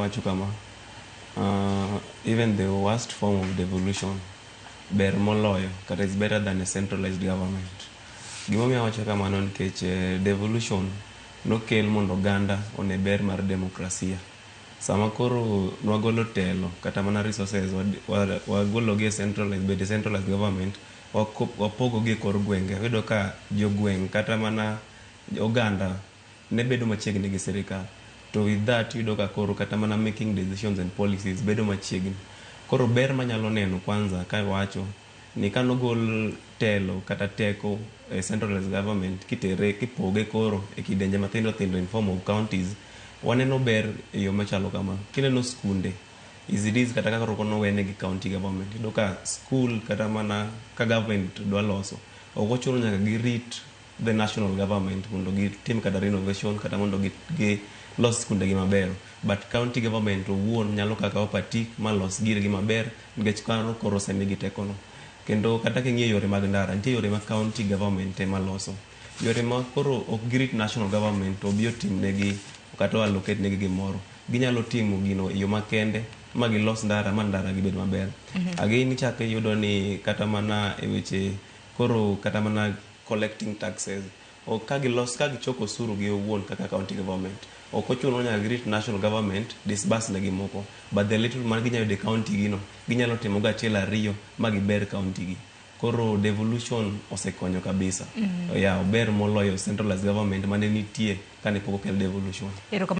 awacho kama, even the worst form of devolution ber moloyo, kata is better than a centralized government. Gimomiyo awacho kamano nikech devolution nokel mondo oganda one ber mar demokrasia. Sama koro nwagolo telo kata mana resources wagologi e centralized government, wapogogi e kor gwenge. Wedo ka jogweng' kata mana oganda ne bedo machiegni gi sirikal. To with that yudo ka koro kata mana making decisions and policies bedo machiegni. Koro ber manyalo neno kwanza ka wacho ni kanogol telo kata teko centralized government kipoge koro e kidenje mathindo thindo in form of counties, waneno ber e yo machalo kama. Kineno skunde is kata kaka rokono wene gi county government, yudo ka school kata mana ka government dwa loso ok ochuno nyaka girit the national government mondo gitim kata renovation kata mondo gi los skunde gi maber, but county government owuon nyalo kaka opatik malos gire gi maber nikech kano koro semigi tekono. Kendo kata king'iyo yore mag ndara, nitie yore ma county government ema loso. Yore ma koro ok girit national government obi otimnegi kata allocate negi gimoro, ginyalo timo gino yo makende ma gilos ndara ma ndara gibed maber. Again ichako iyudo ni kata mana e weche koro kata mana collecting taxes, o ka gichoko osuru gi owuon kaka county government, ok ochuno nyaka girit national government disburse negi moko, but the little man ginyalo yudo e county gino ginyalo timo ga achiel ariyo ma giber county gi. Koro devolution osekonyo kabisa. Ober moloyo centralized government mane nitie kane pok okel devolution.